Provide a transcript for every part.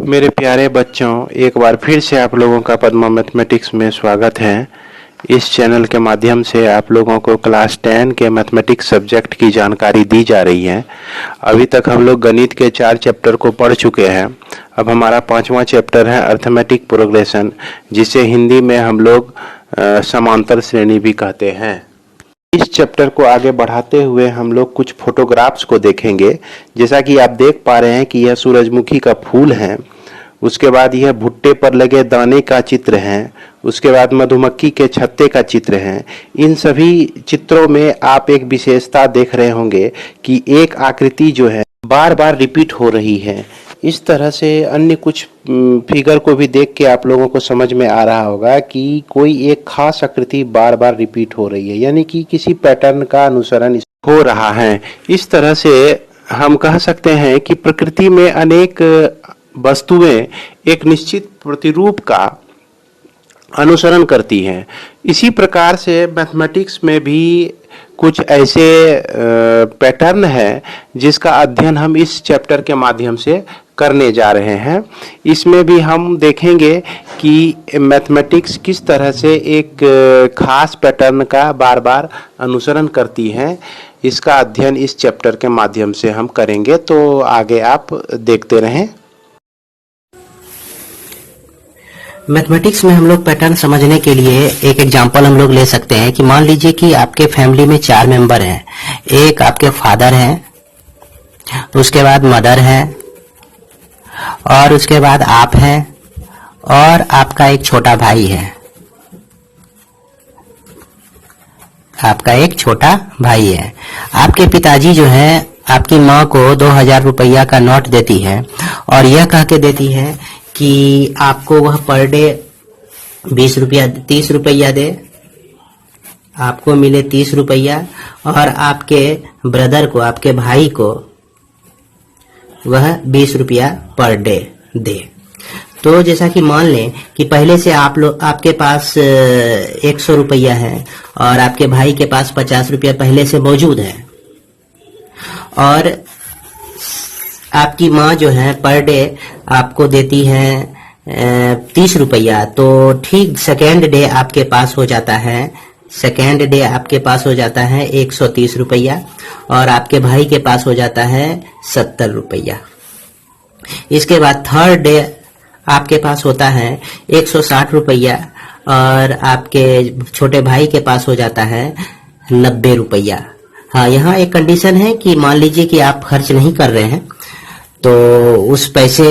मेरे प्यारे बच्चों, एक बार फिर से आप लोगों का पद्मा मैथमेटिक्स में स्वागत है। इस चैनल के माध्यम से आप लोगों को क्लास 10 के मैथमेटिक्स सब्जेक्ट की जानकारी दी जा रही है। अभी तक हम लोग गणित के 4 चैप्टर को पढ़ चुके हैं। अब हमारा 5वां चैप्टर है अरिथमेटिक प्रोग्रेशन, जिसे हिंदी में हम लोग समांतर श्रेणी भी कहते हैं। इस चैप्टर को आगे बढ़ाते हुए हम लोग कुछ फोटोग्राफ्स को देखेंगे। जैसा कि आप देख पा रहे हैं कि यह सूरजमुखी का फूल है, उसके बाद यह भुट्टे पर लगे दाने का चित्र है, उसके बाद मधुमक्खी के छत्ते का चित्र है। इन सभी चित्रों में आप एक विशेषता देख रहे होंगे कि एक आकृति जो है बार बार रिपीट हो रही है। इस तरह से अन्य कुछ फिगर को भी देख के आप लोगों को समझ में आ रहा होगा कि कोई एक खास आकृति बार बार रिपीट हो रही है, यानी कि किसी पैटर्न का अनुसरण हो रहा है। इस तरह से हम कह सकते हैं कि प्रकृति में अनेक वस्तुएं एक निश्चित प्रतिरूप का अनुसरण करती हैं। इसी प्रकार से मैथमेटिक्स में भी कुछ ऐसे पैटर्न है जिसका अध्ययन हम इस चैप्टर के माध्यम से करने जा रहे हैं। इसमें भी हम देखेंगे कि मैथमेटिक्स किस तरह से एक खास पैटर्न का बार बार अनुसरण करती है। इसका अध्ययन इस चैप्टर के माध्यम से हम करेंगे, तो आगे आप देखते रहें। मैथमेटिक्स में हम लोग पैटर्न समझने के लिए एक एग्जांपल हम लोग ले सकते हैं कि मान लीजिए कि आपके फैमिली में 4 मेंबर हैं। एक आपके फादर हैं, उसके बाद मदर है, और उसके बाद आप हैं, और आपका एक छोटा भाई है। आपका एक छोटा भाई है। आपके पिताजी जो है आपकी माँ को 2000 रुपया का नोट देती है और यह कह के देती है कि आपको वह पर डे 20 रुपया 30 रुपया दे, आपको मिले 30 रुपया, और आपके ब्रदर को, आपके भाई को वह 20 रुपया पर डे दे। तो जैसा कि मान लें कि पहले से आपके पास 100 रुपया है और आपके भाई के पास 50 रुपया पहले से मौजूद है, और आपकी माँ जो है पर डे आपको देती है 30 रुपया। तो ठीक सेकेंड डे आपके पास हो जाता है 130 रुपया, और आपके भाई के पास हो जाता है 70 रुपया। इसके बाद थर्ड डे आपके पास होता है 160 रुपया, और आपके छोटे भाई के पास हो जाता है 90 रुपया। हाँ, यहाँ एक कंडीशन है कि मान लीजिए कि आप खर्च नहीं कर रहे हैं, तो उस पैसे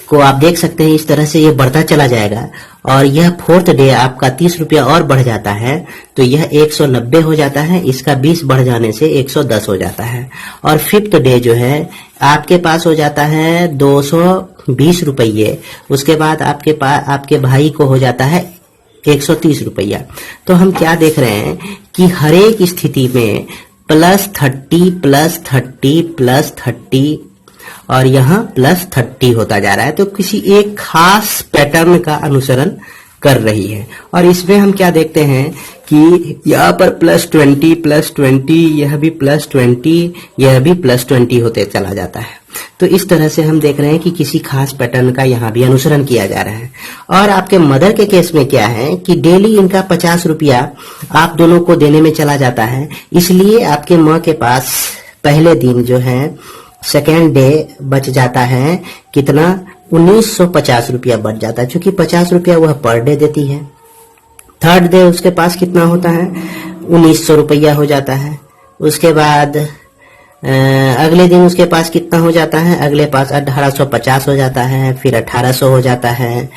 को आप देख सकते हैं इस तरह से ये बढ़ता चला जाएगा, और यह फोर्थ डे आपका 30 रुपया और बढ़ जाता है, तो यह 190 हो जाता है। इसका 20 बढ़ जाने से 110 हो जाता है। और फिफ्थ डे जो है आपके पास हो जाता है 220 रुपये। उसके बाद आपके भाई को हो जाता है 130 रुपया। तो हम क्या देख रहे हैं कि हर एक स्थिति में +30 +30 +30 और यहाँ +30 होता जा रहा है। तो किसी एक खास पैटर्न का अनुसरण कर रही है। और इसमें हम क्या देखते हैं कि यहाँ पर +20 +20, यह भी +20, यह भी +20 होते चला जाता है। तो इस तरह से हम देख रहे हैं कि किसी खास पैटर्न का यहाँ भी अनुसरण किया जा रहा है। और आपके मदर के केस में क्या है कि डेली इनका 50 रुपया आप दोनों को देने में चला जाता है। इसलिए आपके माँ के पास पहले दिन जो है सेकेंड डे बच जाता है कितना, 1950 रुपया बच जाता है, क्योंकि 50 रुपया वह पर डे देती है। थर्ड डे उसके पास कितना होता है, 1900 रुपया हो जाता है। उसके बाद अगले दिन उसके पास कितना हो जाता है, अगले पास 1850 हो जाता है, फिर 1800 हो जाता है।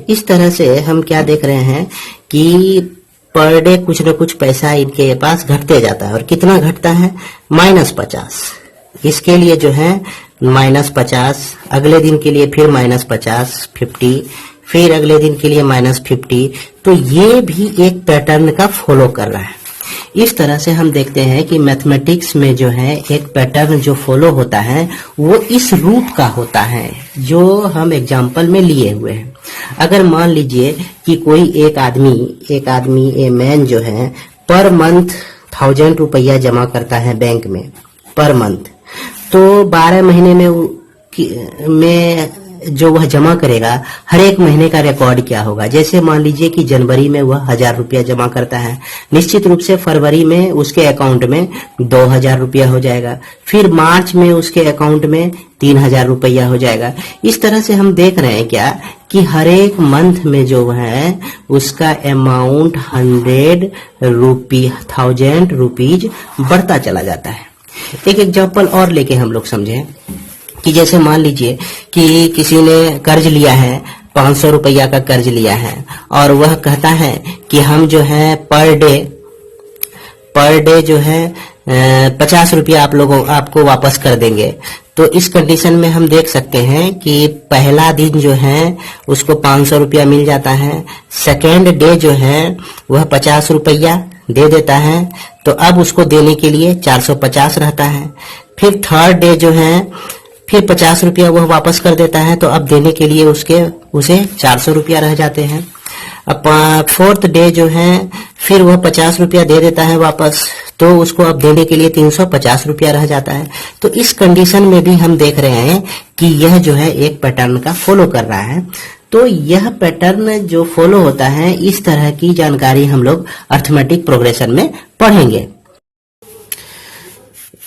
इस तरह से हम क्या देख रहे हैं कि पर डे कुछ न कुछ पैसा इनके पास घटते जाता है। और कितना घटता है, -50। इसके लिए जो है -50, अगले दिन के लिए फिर -50, 50, फिर अगले दिन के लिए -50। तो ये भी एक पैटर्न का फॉलो कर रहा है। इस तरह से हम देखते हैं कि मैथमेटिक्स में जो है एक पैटर्न जो फॉलो होता है वो इस रूप का होता है जो हम एग्जाम्पल में लिए हुए हैं। अगर मान लीजिए कि कोई एक आदमी ए मैन जो है पर मंथ 1000 रुपया जमा करता है बैंक में पर मंथ, तो 12 महीने में जो वह जमा करेगा हर एक महीने का रिकॉर्ड क्या होगा। जैसे मान लीजिए कि जनवरी में वह 1000 रुपया जमा करता है, निश्चित रूप से फरवरी में उसके अकाउंट में 2000 रुपया हो जाएगा, फिर मार्च में उसके अकाउंट में 3000 रुपया हो जाएगा। इस तरह से हम देख रहे हैं क्या कि हर एक मंथ में जो है उसका अमाउंट 100,000 रुपीज बढ़ता चला जाता है। एक एग्जांपल और लेके हम लोग समझें कि जैसे मान लीजिए कि किसी ने कर्ज लिया है, 500 रुपया का कर्ज लिया है और वह कहता है कि हम जो है पर डे जो है 50 रुपया आपको वापस कर देंगे। तो इस कंडीशन में हम देख सकते हैं कि पहला दिन जो है उसको 500 रुपया मिल जाता है, सेकेंड डे जो है वह 50 रुपया दे देता है, तो अब उसको देने के लिए 450 रहता है। फिर थर्ड डे जो है फिर 50 रुपया वह वापस कर देता है, तो अब देने के लिए उसे 400 रुपया रह जाते हैं। अब फोर्थ डे जो है फिर वह 50 रुपया दे देता है वापस, तो उसको अब देने के लिए 350 रुपया रह जाता है। तो इस कंडीशन में भी हम देख रहे हैं कि यह जो है एक पैटर्न का फॉलो कर रहा है। तो यह पैटर्न जो फॉलो होता है, इस तरह की जानकारी हम लोग अर्थमेटिक प्रोग्रेशन में पढ़ेंगे।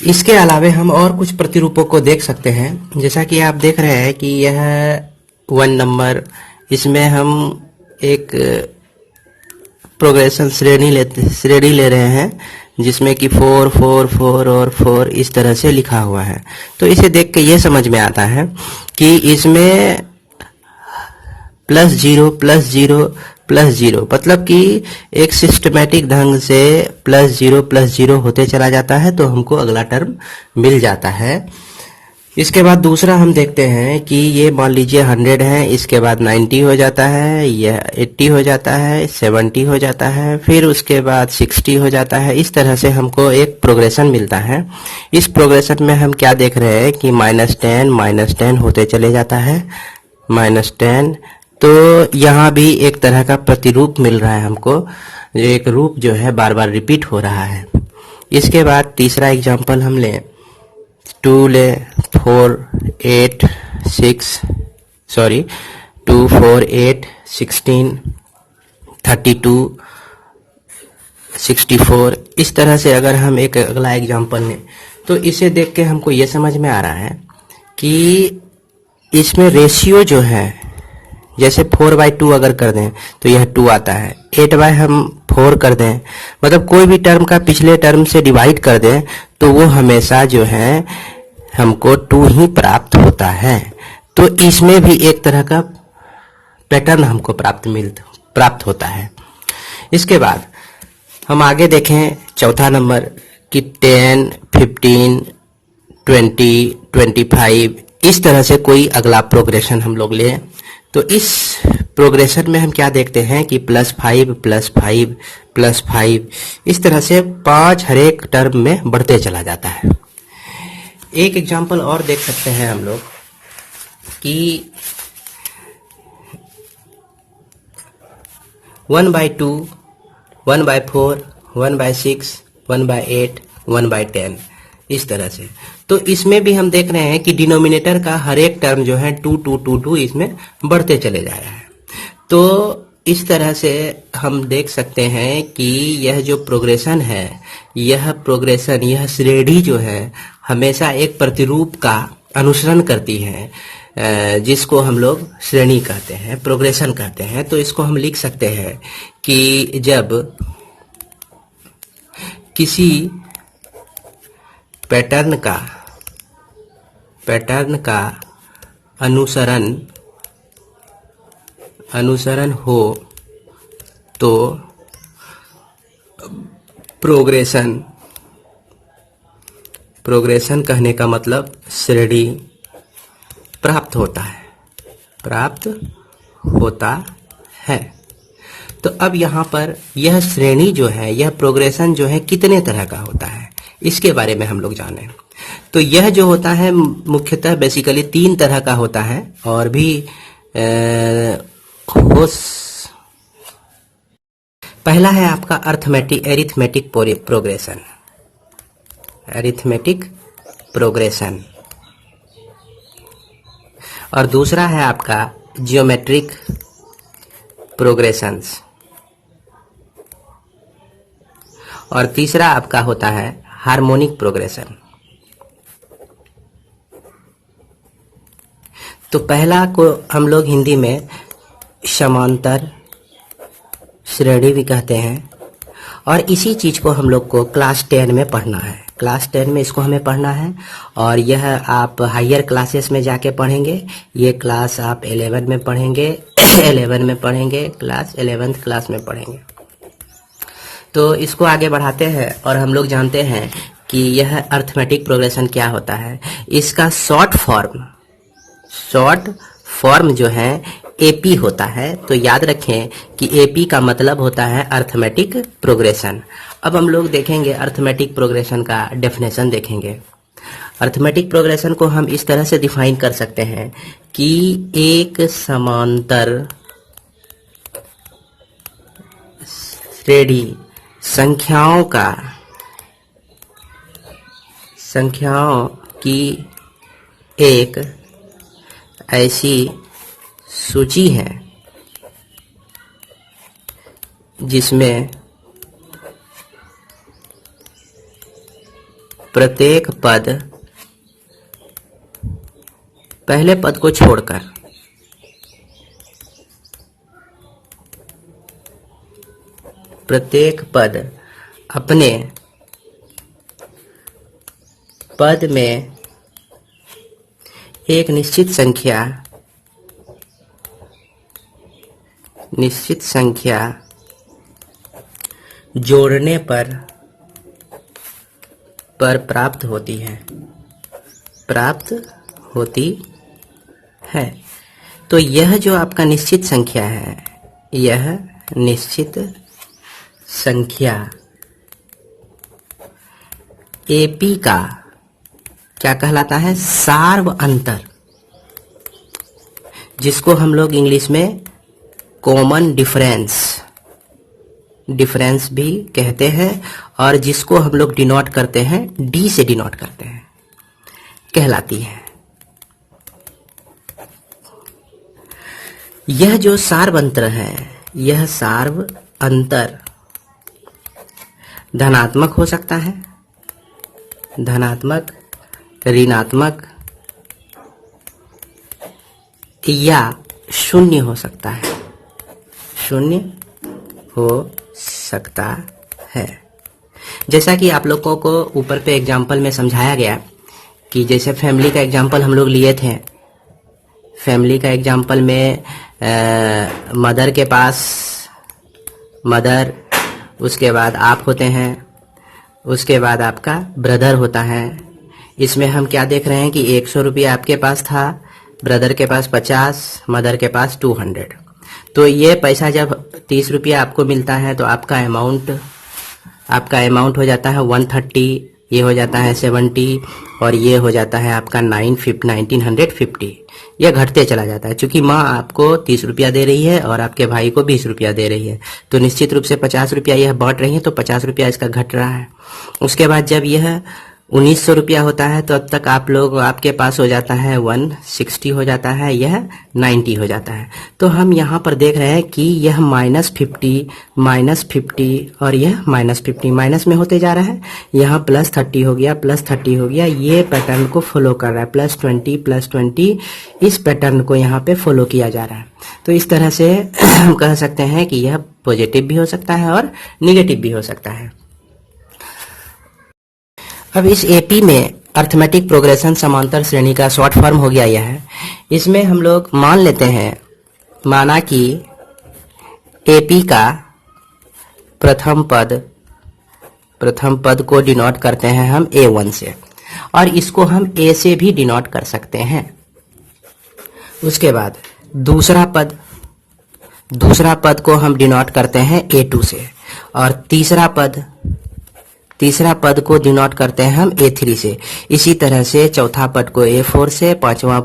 इसके अलावे हम और कुछ प्रतिरूपों को देख सकते हैं। जैसा कि आप देख रहे हैं कि यह 1 नंबर, इसमें हम एक प्रोग्रेशन श्रेणी ले रहे हैं जिसमें कि 4 4 4 और 4 इस तरह से लिखा हुआ है। तो इसे देख के ये समझ में आता है कि इसमें +0 +0 +0 मतलब कि एक सिस्टमैटिक ढंग से +0 होते चला जाता है, तो हमको अगला टर्म मिल जाता है। इसके बाद दूसरा हम देखते हैं कि ये मान लीजिए 100 है, इसके बाद 90 हो जाता है, यह 80 हो जाता है, 70 हो जाता है, फिर उसके बाद 60 हो जाता है। इस तरह से हमको एक प्रोग्रेशन मिलता है। इस प्रोग्रेशन में हम क्या देख रहे हैं कि -10 होते चले जाता है, -10। तो यहाँ भी एक तरह का प्रतिरूप मिल रहा है हमको, एक रूप जो है बार बार रिपीट हो रहा है। इसके बाद तीसरा एग्जाम्पल हम लें, 2 ले 4 8 6 सॉरी 2 4 8 16 32 64। इस तरह से अगर हम एक अगला एग्जाम्पल लें, तो इसे देख के हमको ये समझ में आ रहा है कि इसमें रेशियो जो है, जैसे 4/2 अगर कर दें तो यह 2 आता है, 8/4 कर दें, मतलब कोई भी टर्म का पिछले टर्म से डिवाइड कर दें तो वो हमेशा जो है हमको 2 ही प्राप्त होता है। तो इसमें भी एक तरह का पैटर्न हमको प्राप्त होता है। इसके बाद हम आगे देखें चौथा नंबर कि 10 15 20 25 इस तरह से कोई अगला प्रोग्रेशन हम लोग लें, तो इस प्रोग्रेशन में हम क्या देखते हैं कि +5 +5 +5 इस तरह से 5 हर एक टर्म में बढ़ते चला जाता है। एक एग्जाम्पल और देख सकते हैं हम लोग कि 1/2 1/4 1/6 1/8 1/10 इस तरह से। तो इसमें भी हम देख रहे हैं कि डिनोमिनेटर का हर एक टर्म जो है 2 2 2 2 इसमें बढ़ते चले जा रहा है। तो इस तरह से हम देख सकते हैं कि यह जो प्रोग्रेशन है, यह प्रोग्रेशन, यह श्रेणी जो है हमेशा एक प्रतिरूप का अनुसरण करती है, जिसको हम लोग श्रेणी कहते हैं, प्रोग्रेशन कहते हैं। तो इसको हम लिख सकते हैं कि जब किसी पैटर्न का अनुसरण हो तो प्रोग्रेशन कहने का मतलब श्रेणी प्राप्त होता है। तो अब यहाँ पर यह श्रेणी जो है, यह प्रोग्रेशन जो है कितने तरह का होता है, इसके बारे में हम लोग जाने। तो यह जो होता है मुख्यतः बेसिकली 3 तरह का होता है, और भी पहला है आपका अरिथमेटिक प्रोग्रेशन, और दूसरा है आपका जियोमेट्रिक प्रोग्रेशंस, और तीसरा आपका होता है हार्मोनिक प्रोग्रेशन। तो पहला को हम लोग हिंदी में समांतर श्रेणी भी कहते हैं, और इसी चीज को हम लोग को क्लास 10 में पढ़ना है। क्लास 10 में इसको हमें पढ़ना है, और यह आप हायर क्लासेस में जाके पढ़ेंगे। ये क्लास आप 11 में पढ़ेंगे 11 में पढ़ेंगे, क्लास 11th क्लास में पढ़ेंगे। तो इसको आगे बढ़ाते हैं, और हम लोग जानते हैं कि यह अर्थमेटिक प्रोग्रेशन क्या होता है। इसका शॉर्ट फॉर्म जो है एपी होता है। तो याद रखें कि एपी का मतलब होता है अर्थमेटिक प्रोग्रेशन। अब हम लोग देखेंगे अर्थमेटिक प्रोग्रेशन का डेफिनेशन देखेंगे। अर्थमेटिक प्रोग्रेशन को हम इस तरह से डिफाइन कर सकते हैं कि एक समांतर श्रेणी संख्याओं की एक ऐसी सूची है जिसमें प्रत्येक पद, पहले पद को छोड़कर, प्रत्येक पद अपने पद में एक निश्चित संख्या जोड़ने पर प्राप्त होती है। तो यह जो आपका निश्चित संख्या है, यह निश्चित संख्या एपी का क्या कहलाता है? सार्व अंतर, जिसको हम लोग इंग्लिश में कॉमन डिफरेंस भी कहते हैं, और जिसको हम लोग डिनोट करते हैं, डी से डिनोट करते हैं, कहलाती है। यह जो सार्व अंतर है, यह सार्व अंतर धनात्मक हो सकता है, धनात्मक, ऋणात्मक या शून्य हो सकता है, शून्य हो सकता है। जैसा कि आप लोगों को ऊपर पे एग्जाम्पल में समझाया गया कि जैसे फैमिली का एग्जाम्पल हम लोग लिए थे। फैमिली का एग्जाम्पल में मदर के पास मदर, उसके बाद आप होते हैं, उसके बाद आपका ब्रदर होता है। इसमें हम क्या देख रहे हैं कि 100 रुपया आपके पास था, ब्रदर के पास 50, मदर के पास 200। तो ये पैसा जब 30 रुपया आपको मिलता है तो आपका अमाउंट हो जाता है 130, ये हो जाता है 70, और ये हो जाता है आपका 1950। यह घटते चला जाता है, क्योंकि माँ आपको 30 रुपया दे रही है और आपके भाई को 20 रुपया दे रही है, तो निश्चित रूप से 50 रुपया यह बांट रही है, तो 50 रुपया इसका घट रहा है। उसके बाद जब यह 1900 रुपया होता है तो अब तक आपके पास हो जाता है 160 हो जाता है, यह 90 हो जाता है। तो हम यहाँ पर देख रहे हैं कि यह -50 और यह -50 माइनस में होते जा रहा है। यहाँ +30 हो गया, +30 हो गया, ये पैटर्न को फॉलो कर रहा है, +20, इस पैटर्न को यहाँ पे फॉलो किया जा रहा है। तो इस तरह से हम कह सकते हैं कि यह पॉजिटिव भी हो सकता है और निगेटिव भी हो सकता है। अब इस एपी में अर्थमेटिक प्रोग्रेशन समांतर श्रेणी का शॉर्ट फॉर्म हो गया यह है। इसमें हम लोग मान लेते हैं, माना कि एपी का प्रथम पद को डिनोट करते हैं हम A1 से, और इसको हम A से भी डिनोट कर सकते हैं। उसके बाद दूसरा पद को हम डिनोट करते हैं A2 से, और तीसरा पद को डिनोट करते हैं हम A3 से। इसी तरह से चौथा पद को A4 से, पांचवा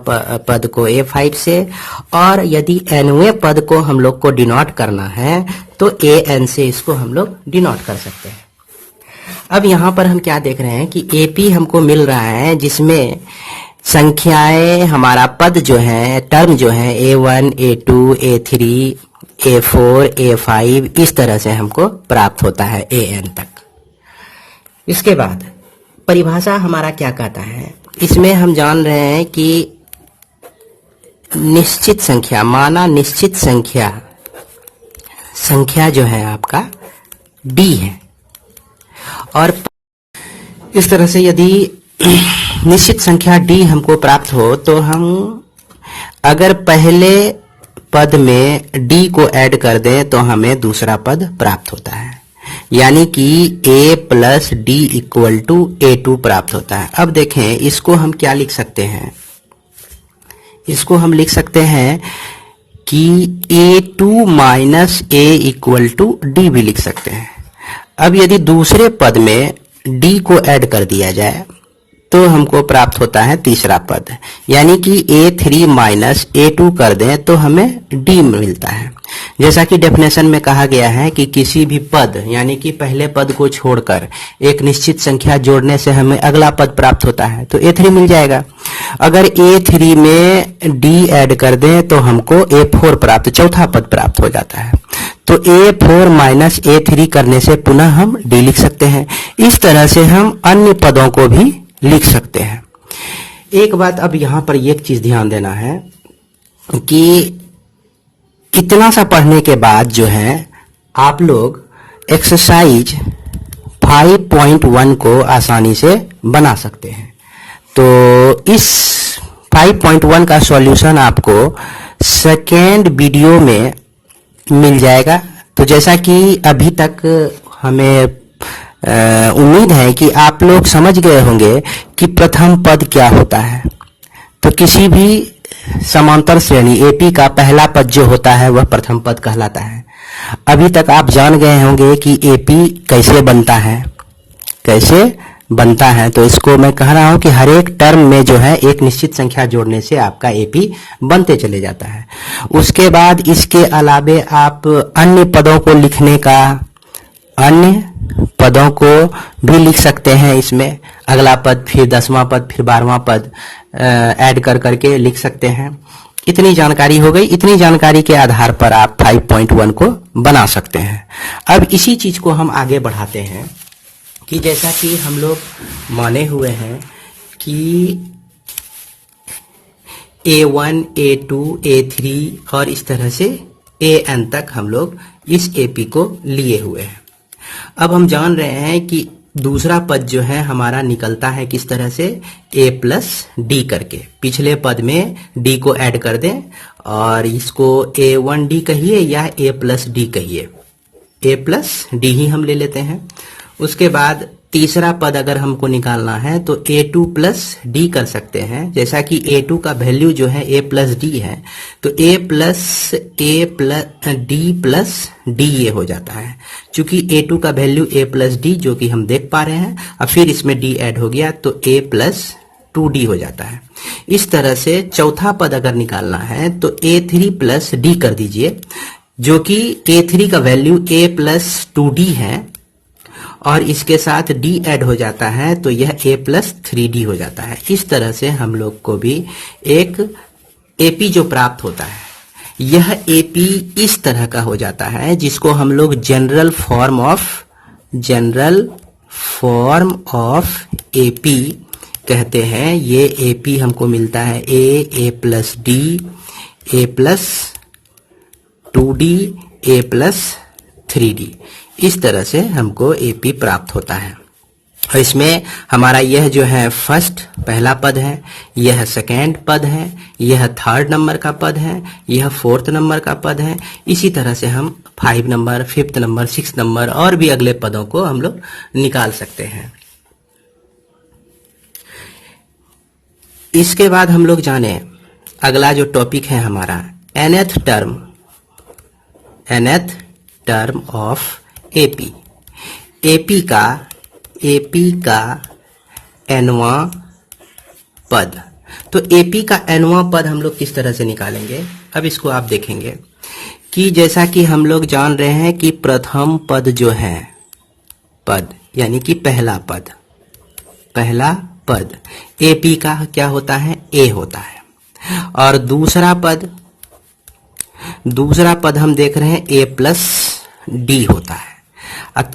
पद को A5 से, और यदि nवें पद को हम लोग को डिनोट करना है तो AN से इसको हम लोग डिनोट कर सकते हैं। अब यहाँ पर हम क्या देख रहे हैं कि AP हमको मिल रहा है, जिसमें संख्याएं, हमारा पद जो है, टर्म जो है A1, A2, A3, A4, A5 इस तरह से हमको प्राप्त होता है AN तक। इसके बाद परिभाषा हमारा क्या कहता है, इसमें हम जान रहे हैं कि निश्चित संख्या, माना निश्चित संख्या जो है आपका D है, और इस तरह से यदि निश्चित संख्या D हमको प्राप्त हो तो हम अगर पहले पद में D को ऐड कर दें तो हमें दूसरा पद प्राप्त होता है, यानी कि A plus D equal to A2 प्राप्त होता है। अब देखें इसको हम क्या लिख सकते हैं, इसको हम लिख सकते हैं कि A2 minus A equal to D भी लिख सकते हैं। अब यदि दूसरे पद में D को ऐड कर दिया जाए तो हमको प्राप्त होता है तीसरा पद, यानी कि A3 माइनस A2 कर दें तो हमें D मिलता है। जैसा कि डेफिनेशन में कहा गया है कि किसी भी पद, यानी कि पहले पद को छोड़कर एक निश्चित संख्या जोड़ने से हमें अगला पद प्राप्त होता है, तो A3 मिल जाएगा। अगर A3 में D ऐड कर दें तो हमको A4 प्राप्त, चौथा पद प्राप्त हो जाता है। तो A4 माइनस A3 करने से पुनः हम D लिख सकते हैं। इस तरह से हम अन्य पदों को भी लिख सकते हैं। एक बात अब यहां पर एक चीज ध्यान देना है कि इतना सा पढ़ने के बाद जो है आप लोग एक्सरसाइज 5.1 को आसानी से बना सकते हैं। तो इस 5.1 का सॉल्यूशन आपको सेकेंड वीडियो में मिल जाएगा। तो जैसा कि अभी तक हमें उम्मीद है कि आप लोग समझ गए होंगे कि प्रथम पद क्या होता है। तो किसी भी समांतर श्रेणी एपी का पहला पद जो होता है वह प्रथम पद कहलाता है। अभी तक आप जान गए होंगे कि एपी कैसे बनता है, कैसे बनता है। तो इसको मैं कह रहा हूं कि हर एक टर्म में जो है एक निश्चित संख्या जोड़ने से आपका एपी बनते चले जाता है। उसके बाद इसके अलावे आप अन्य पदों को लिखने का, अन्य पदों को भी लिख सकते हैं। इसमें अगला पद, फिर 10वां पद, फिर 12वां पद ऐड कर करके लिख सकते हैं। इतनी जानकारी हो गई। इतनी जानकारी के आधार पर आप 5.1 को बना सकते हैं। अब इसी चीज को हम आगे बढ़ाते हैं कि जैसा कि हम लोग माने हुए हैं कि A1, A2, A3 और इस तरह से AN तक हम लोग इस AP को लिए हुए हैं। अब हम जान रहे हैं कि दूसरा पद जो है हमारा निकलता है किस तरह से, A प्लस D करके। पिछले पद में D को ऐड कर दें और इसको A1D कहिए या A प्लस D कहिए, A प्लस D ही हम ले लेते हैं। उसके बाद तीसरा पद अगर हमको निकालना है तो A2 प्लस D कर सकते हैं। जैसा कि A2 का वैल्यू जो है A प्लस D है, तो A plus D plus D ये हो जाता है। चूंकि A2 का वैल्यू A प्लस D जो कि हम देख पा रहे हैं, और फिर इसमें D ऐड हो गया तो A प्लस 2D हो जाता है। इस तरह से चौथा पद अगर निकालना है तो A3 प्लस D कर दीजिए, जो कि A3 का वैल्यू A प्लस 2D है और इसके साथ D ऐड हो जाता है तो यह A प्लस 3D हो जाता है। इस तरह से हम लोग को भी एक AP जो प्राप्त होता है, यह AP इस तरह का हो जाता है जिसको हम लोग जनरल फॉर्म ऑफ AP कहते हैं। ये AP हमको मिलता है A plus D, A plus 2D, A plus 3D। इस तरह से हमको AP प्राप्त होता है। और इसमें हमारा यह जो है फर्स्ट पहला पद है, यह सेकेंड पद है, यह थर्ड नंबर का पद है, यह फोर्थ नंबर का पद है। इसी तरह से हम 5 number, 5th number, 6th number और भी अगले पदों को हम लोग निकाल सकते हैं। इसके बाद हम लोग जाने अगला जो टॉपिक है हमारा nth term of AP। AP का nवां पद। तो AP का nवां पद हम लोग किस तरह से निकालेंगे, अब इसको आप देखेंगे कि जैसा कि हम लोग जान रहे हैं कि प्रथम पद जो है, पद यानी कि पहला पद AP का क्या होता है, A होता है। और दूसरा पद हम देख रहे हैं A प्लस D होता है। अब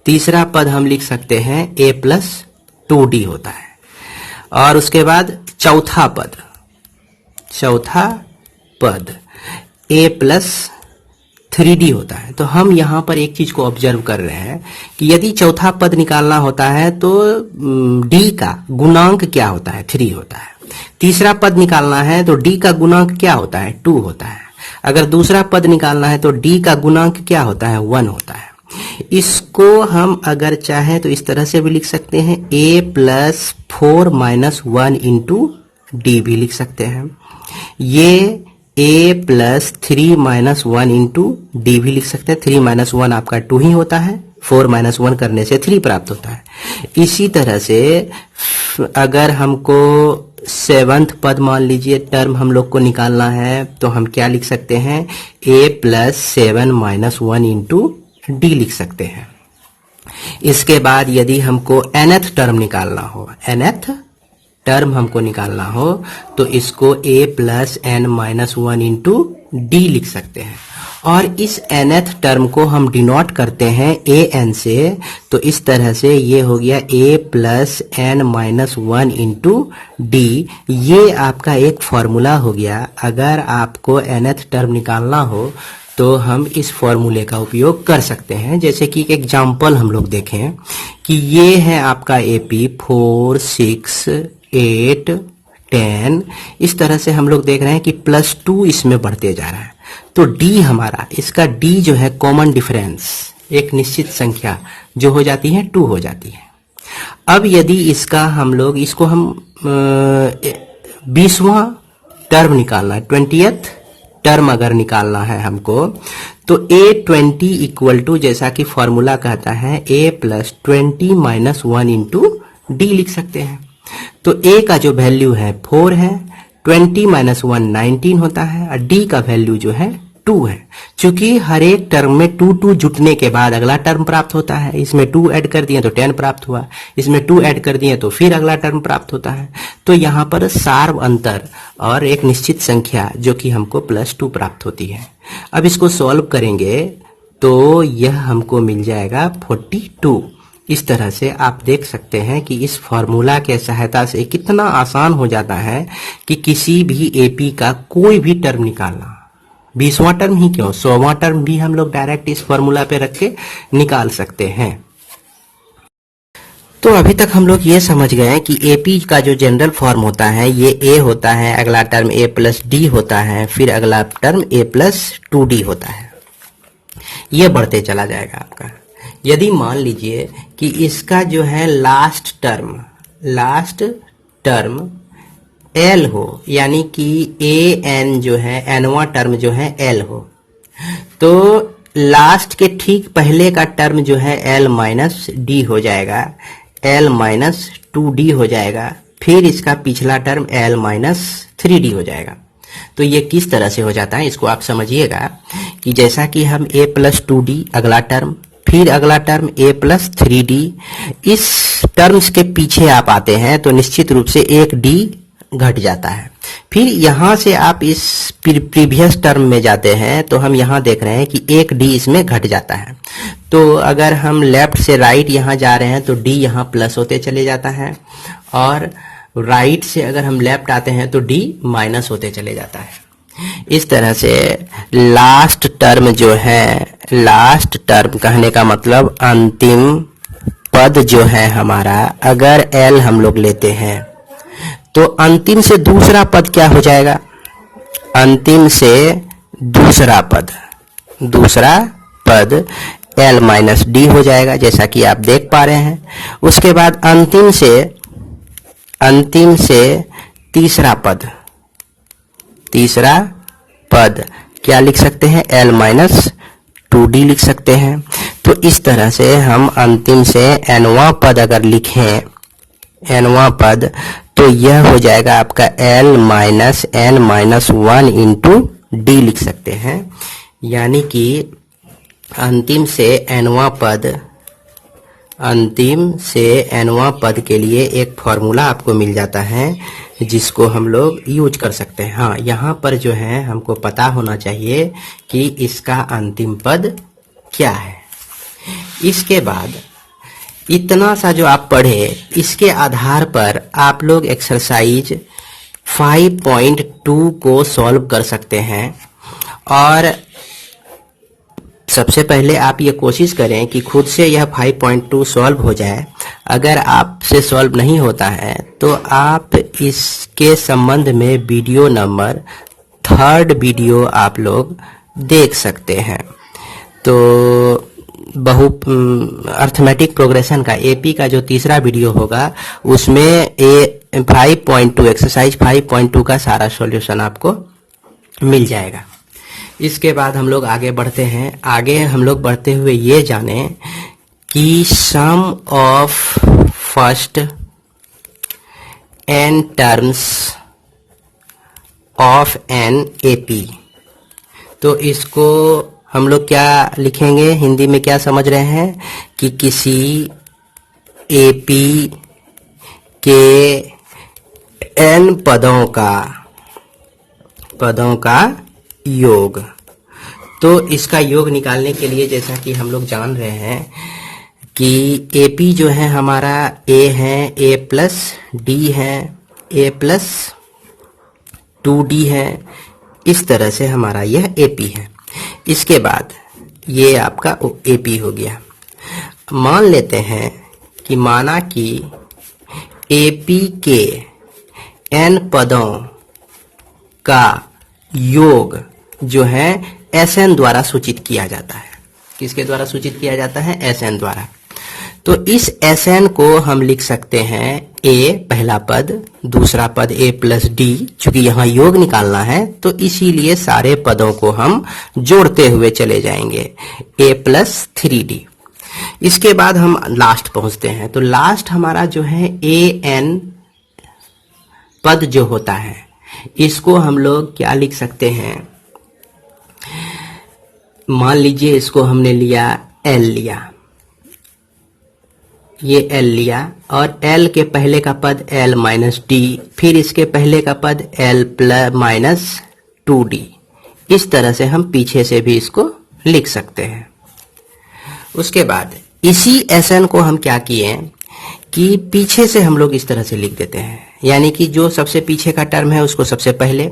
तीसरा पद हम लिख सकते हैं A प्लस 2D होता है। और उसके बाद चौथा पद A प्लस 3D होता है। तो हम यहाँ पर एक चीज को ऑब्जर्व कर रहे हैं कि यदि चौथा पद निकालना होता है तो D का गुणांक क्या होता है, 3 होता है। तीसरा पद निकालना है तो D का गुणांक क्या होता है, 2 होता है। अगर दूसरा पद निकालना है तो D का गुणांक क्या होता है, 1 होता है। इसको हम अगर चाहें तो इस तरह से भी लिख सकते हैं, A plus 4 minus 1 into D भी लिख सकते हैं। ये A plus 3 minus 1 into D भी लिख सकते हैं। 3 माइनस 1 आपका 2 ही होता है, 4 माइनस 1 करने से 3 प्राप्त होता है। इसी तरह से अगर हमको 7th पद मान लीजिए टर्म हम लोग को निकालना है तो हम क्या लिख सकते हैं, A plus 7 minus 1 into D लिख सकते हैं। इसके बाद यदि हमको nth टर्म निकालना हो तो इसको A plus n minus 1 into D लिख सकते हैं। और इस nth टर्म को हम डिनोट करते हैं an से, तो इस तरह से ये हो गया A plus n minus 1 into D। ये आपका एक फॉर्मूला हो गया। अगर आपको nth टर्म निकालना हो तो हम इस फॉर्मूले का उपयोग कर सकते हैं। जैसे कि एक एग्जाम्पल हम लोग देखें कि ये है आपका AP 4, 6, 8, 10। इस तरह से हम लोग देख रहे हैं कि +2 इसमें बढ़ते जा रहा है। तो D हमारा, इसका D जो है कॉमन डिफरेंस, एक निश्चित संख्या जो हो जाती है 2 हो जाती है। अब यदि इसको हम 20वां टर्म निकालना है, 20th टर्म अगर निकालना है हमको, तो A20 इक्वल टू, जैसा कि फॉर्मूला कहता है, A plus 20 minus 1 into D लिख सकते हैं। तो A का जो वैल्यू है 4 है, 20 माइनस 1 19 होता है, और D का वैल्यू जो है 2 है। चूंकि हर एक टर्म में 2 जुटने के बाद अगला टर्म प्राप्त होता है। इसमें 2 ऐड कर दिए तो 10 प्राप्त हुआ, इसमें 2 ऐड कर दिए तो फिर अगला टर्म प्राप्त होता है। तो यहाँ पर सार्व अंतर और एक निश्चित संख्या जो कि हमको +2 प्राप्त होती है। अब इसको सॉल्व करेंगे तो यह हमको मिल जाएगा 42। इस तरह से आप देख सकते हैं कि इस फॉर्मूला के सहायता से कितना आसान हो जाता है कि किसी भी AP का कोई भी टर्म निकालना। 20वां टर्म ही क्यों, 100वां टर्म भी हम लोग डायरेक्ट इस फॉर्मूला पे रख के निकाल सकते हैं। तो अभी तक हम लोग ये समझ गए कि AP का जो जनरल फॉर्म होता है ये A होता है, अगला टर्म A प्लस D होता है, फिर अगला टर्म A प्लस 2D होता है। ये बढ़ते चला जाएगा आपका। यदि मान लीजिए कि इसका जो है लास्ट टर्म L हो, यानी कि AN जो है, nवां टर्म जो है L हो, तो लास्ट के ठीक पहले का टर्म जो है L माइनस D हो जाएगा, L माइनस 2D हो जाएगा, फिर इसका पिछला टर्म L माइनस 3D हो जाएगा। तो ये किस तरह से हो जाता है इसको आप समझिएगा कि जैसा कि हम A प्लस 2D अगला टर्म, फिर अगला टर्म A प्लस 3D, इस टर्म्स के पीछे आप आते हैं तो निश्चित रूप से एक D घट जाता है। फिर यहां से आप इस प्रीवियस टर्म में जाते हैं तो हम यहां देख रहे हैं कि एक D इसमें घट जाता है। तो अगर हम लेफ्ट से राइट यहां जा रहे हैं तो D यहां प्लस होते चले जाता है, और राइट से अगर हम लेफ्ट आते हैं तो D माइनस होते चले जाता है। इस तरह से लास्ट टर्म जो है, लास्ट टर्म कहने का मतलब अंतिम पद जो है हमारा, अगर L हम लोग लेते हैं तो अंतिम से दूसरा पद क्या हो जाएगा, अंतिम से दूसरा पद L माइनस D हो जाएगा, जैसा कि आप देख पा रहे हैं। उसके बाद अंतिम से तीसरा पद क्या लिख सकते हैं, L माइनस 2D लिख सकते हैं। तो इस तरह से हम अंतिम से nवां पद अगर लिखें, nवां पद, तो यह हो जाएगा आपका L minus n minus 1 into D लिख सकते हैं। यानी कि अंतिम से nवां पद अंतिम से nवां पद के लिए एक फॉर्मूला आपको मिल जाता है जिसको हम लोग यूज कर सकते हैं। हाँ, यहाँ पर जो है हमको पता होना चाहिए कि इसका अंतिम पद क्या है। इसके बाद इतना सा जो आप पढ़े, इसके आधार पर आप लोग एक्सरसाइज 5.2 को सॉल्व कर सकते हैं। और सबसे पहले आप ये कोशिश करें कि खुद से यह 5.2 सॉल्व हो जाए। अगर आपसे सॉल्व नहीं होता है तो आप इसके संबंध में वीडियो नंबर 3rd वीडियो आप लोग देख सकते हैं। तो अर्थमेटिक प्रोग्रेशन का एपी का जो तीसरा वीडियो होगा उसमें 5.2 एक्सरसाइज 5.2 का सारा सॉल्यूशन आपको मिल जाएगा। इसके बाद हम लोग आगे बढ़ते हैं। आगे हम लोग बढ़ते हुए ये जाने कि sum of first n terms of an AP. तो इसको हम लोग क्या लिखेंगे, हिंदी में क्या समझ रहे हैं कि किसी एपी के n पदों का योग। तो इसका योग निकालने के लिए जैसा कि हम लोग जान रहे हैं कि एपी जो है हमारा a है, a प्लस डी है, a प्लस 2d है। इस तरह से हमारा यह एपी है। इसके बाद ये आपका एपी हो गया। मान लेते हैं कि माना कि एपी के n पदों का योग जो है Sn द्वारा सूचित किया जाता है। किसके द्वारा सूचित किया जाता है? Sn द्वारा। तो इस Sn को हम लिख सकते हैं a पहला पद, दूसरा पद a प्लस डी। चूंकि यहाँ योग निकालना है तो इसीलिए सारे पदों को हम जोड़ते हुए चले जाएंगे, a प्लस 3d। इसके बाद हम लास्ट पहुंचते हैं। तो लास्ट हमारा जो है an पद जो होता है इसको हम लोग क्या लिख सकते हैं? मान लीजिए इसको हमने लिया L लिया, ये L लिया और L के पहले का पद L माइनस डी, फिर इसके पहले का पद L प्लस माइनस 2d। इस तरह से हम पीछे से भी इसको लिख सकते हैं। उसके बाद इसी Sn को हम क्या किए कि पीछे से हम लोग इस तरह से लिख देते हैं, यानी कि जो सबसे पीछे का टर्म है उसको सबसे पहले,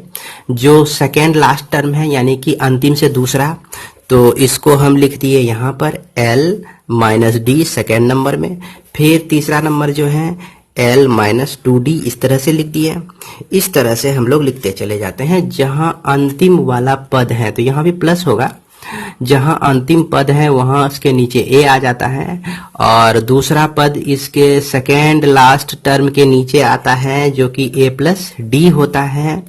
जो सेकेंड लास्ट टर्म है यानी कि अंतिम से दूसरा, तो इसको हम लिख दिए यहाँ पर L minus D second number में, फिर तीसरा नंबर जो है L माइनस 2d, इस तरह से लिख दिए। इस तरह से हम लोग लिखते चले जाते हैं। जहां अंतिम वाला पद है तो यहाँ भी प्लस होगा, जहां अंतिम पद है वहां उसके नीचे a आ जाता है और दूसरा पद इसके सेकेंड लास्ट टर्म के नीचे आता है जो कि a प्लस डी होता है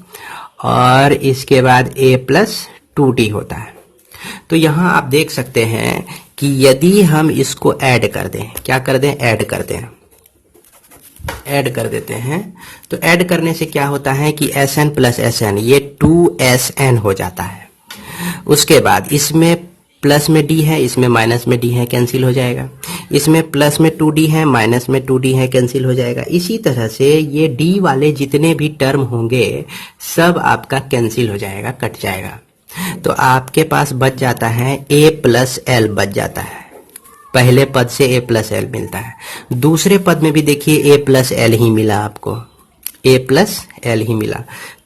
और इसके बाद a प्लस 2d होता है। तो यहाँ आप देख सकते हैं कि यदि हम इसको ऐड कर दें, क्या कर दें? ऐड कर दें, ऐड कर देते हैं। तो ऐड करने से क्या होता है कि Sn प्लस Sn ये 2Sn हो जाता है। उसके बाद इसमें प्लस में d है, इसमें माइनस में d है, कैंसिल हो जाएगा। इसमें प्लस में 2d है, माइनस में 2d है, कैंसिल हो जाएगा। इसी तरह से ये d वाले जितने भी टर्म होंगे सब आपका कैंसिल हो जाएगा, कट जाएगा। तो आपके पास बच जाता है a प्लस एल बच जाता है। पहले पद से a प्लस एल मिलता है, दूसरे पद में भी देखिए a प्लस एल ही मिला आपको, a प्लस एल ही मिला।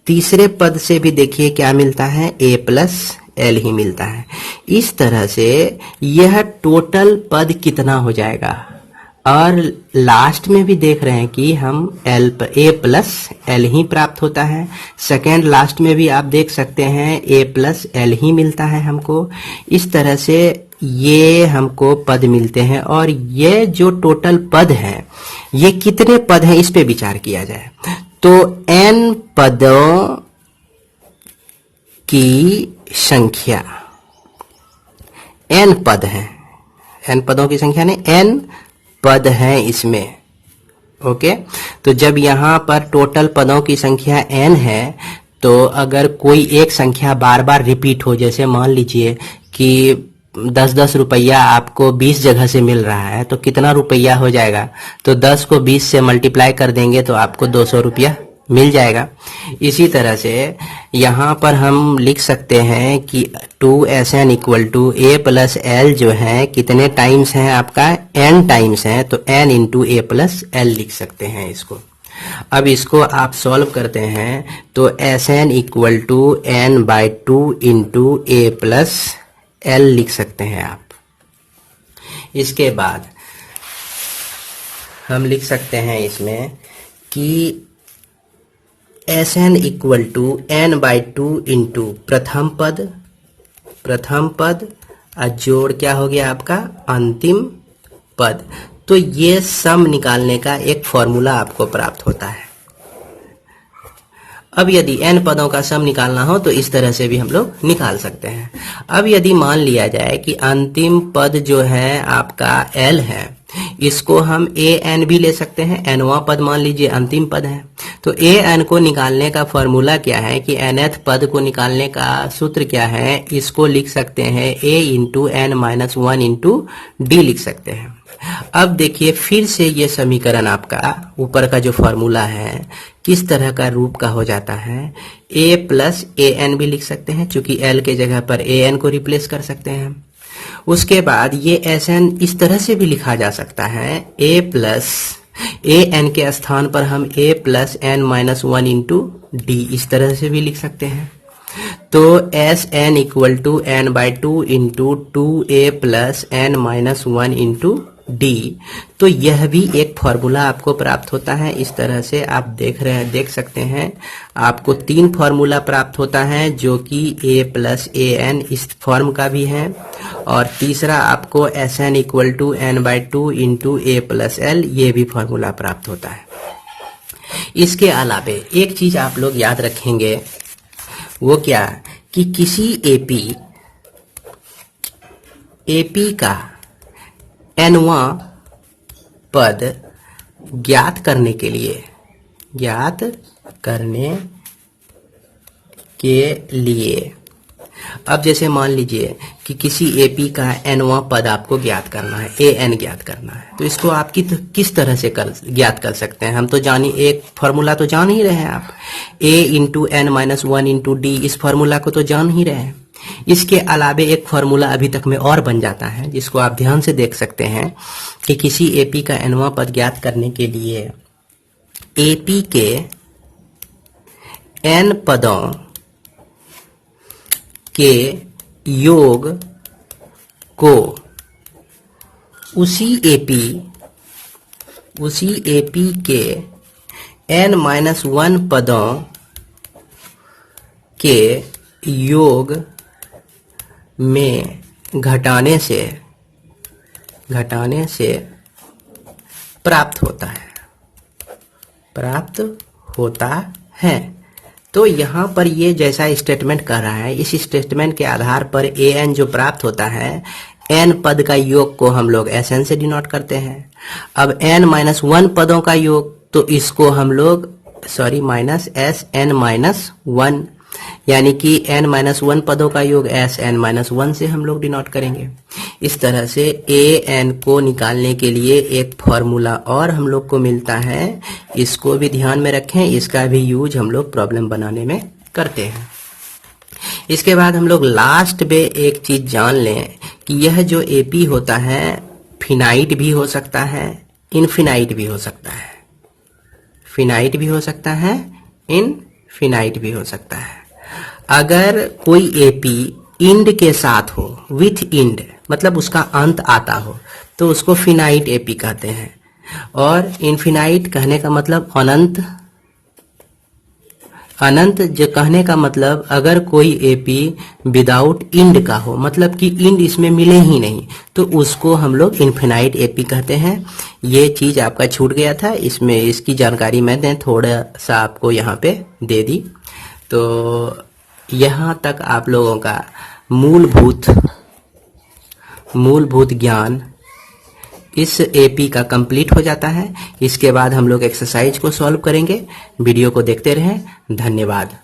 तीसरे पद से भी देखिए क्या मिलता है, a प्लस एल ही मिलता है। इस तरह से यह टोटल पद कितना हो जाएगा। और लास्ट में भी देख रहे हैं कि हम a प्लस एल ही प्राप्त होता है। सेकेंड लास्ट में भी आप देख सकते हैं a प्लस एल ही मिलता है हमको। इस तरह से ये हमको पद मिलते हैं और ये जो टोटल पद है ये कितने पद हैं इस पे विचार किया जाए तो n पदों की संख्या, n पद हैं, n पदों की संख्या नहीं, n पद हैं इसमें। ओके, तो जब यहाँ पर टोटल पदों की संख्या n है तो अगर कोई एक संख्या बार बार रिपीट हो, जैसे मान लीजिए कि 10-10 रुपया आपको 20 जगह से मिल रहा है तो कितना रुपया हो जाएगा, तो 10 को 20 से मल्टीप्लाई कर देंगे तो आपको 200 रुपया मिल जाएगा। इसी तरह से यहाँ पर हम लिख सकते हैं कि 2SN equal to A plus L जो है कितने टाइम्स हैं आपका, N टाइम्स हैं, तो N into A plus L लिख सकते हैं इसको। अब इसको आप सॉल्व करते हैं तो SN equal to N by 2 into A plus L लिख सकते हैं आप। इसके बाद हम लिख सकते हैं इसमें कि SN equal to N by 2 into प्रथम पद और जोड़ क्या हो गया आपका अंतिम पद। तो ये सम निकालने का एक फॉर्मूला आपको प्राप्त होता है। अब यदि n पदों का सम निकालना हो तो इस तरह से भी हम लोग निकाल सकते हैं। अब यदि मान लिया जाए कि अंतिम पद जो है आपका L है, इसको हम an भी ले सकते हैं, nवां पद मान लीजिए अंतिम पद है। तो an को निकालने का फॉर्मूला क्या है कि nth पद को निकालने का सूत्र क्या है, इसको लिख सकते हैं a into n minus 1 into D लिख सकते हैं। अब देखिए फिर से ये समीकरण आपका ऊपर का जो फॉर्मूला है किस तरह का रूप का हो जाता है, a प्लस an भी लिख सकते हैं, चूंकि l के जगह पर an को रिप्लेस कर सकते हैं। उसके बाद ये SN इस तरह से भी लिखा जा सकता है, a प्लस an के स्थान पर हम a plus n minus 1 into d इस तरह से भी लिख सकते हैं। तो SN equal to n by 2 into 2a plus n minus 1 into d. तो यह भी एक फॉर्मूला आपको प्राप्त होता है। इस तरह से आप देख सकते हैं आपको 3 फॉर्मूला प्राप्त होता है जो कि a प्लस an इस फॉर्म का भी है, और तीसरा आपको SN equal to n by 2 into a plus l ये भी फॉर्मूला प्राप्त होता है। इसके अलावे एक चीज आप लोग याद रखेंगे, वो क्या कि किसी एपी का nवां पद ज्ञात करने के लिए अब जैसे मान लीजिए कि किसी एपी का nवां पद आपको ज्ञात करना है, an ज्ञात करना है, तो इसको आप किस तरह से ज्ञात कर सकते हैं। हम तो एक फॉर्मूला तो जान ही रहे हैं आप, a into n minus 1 into d, इस फॉर्मूला को तो जान ही रहे हैं। इसके अलावे एक फॉर्मूला अभी तक में और बन जाता है जिसको आप ध्यान से देख सकते हैं कि किसी एपी का nवां पद ज्ञात करने के लिए एपी के n पदों के योग को उसी एपी के n माइनस 1 पदों के योग में घटाने से प्राप्त होता है। तो यहाँ पर ये जैसा स्टेटमेंट कर रहा है, इस स्टेटमेंट के आधार पर an जो प्राप्त होता है, n पद का योग को हम लोग SN से डिनोट करते हैं। अब n माइनस 1 पदों का योग, तो इसको हम लोग माइनस SN माइनस 1, यानी कि n माइनस 1 पदों का योग SN माइनस 1 से हम लोग डिनोट करेंगे। इस तरह से an को निकालने के लिए एक फॉर्मूला और हम लोग को मिलता है, इसको भी ध्यान में रखें, इसका भी यूज हम लोग प्रॉब्लम बनाने में करते हैं। इसके बाद हम लोग लास्ट में एक चीज जान लें कि यह जो एपी होता है फिनाइट भी हो सकता है, इनफिनाइट भी हो सकता है, फिनाइट भी हो सकता है, इनफिनाइट भी हो सकता है। अगर कोई एपी इंड के साथ हो, विथ इंड मतलब उसका अंत आता हो, तो उसको फिनाइट एपी कहते हैं। और इनफिनाइट कहने का मतलब अनंत, अनंत जो कहने का मतलब अगर कोई एपी विदाउट इंड का हो, मतलब कि इंड इसमें मिले ही नहीं, तो उसको हम लोग इनफिनाइट एपी कहते हैं। ये चीज आपका छूट गया था, इसमें इसकी जानकारी मैंने थोड़ा सा आपको यहाँ पे दे दी। तो यहाँ तक आप लोगों का मूलभूत ज्ञान इस एपी का कंप्लीट हो जाता है। इसके बाद हम लोग एक्सरसाइज को सॉल्व करेंगे। वीडियो को देखते रहें। धन्यवाद।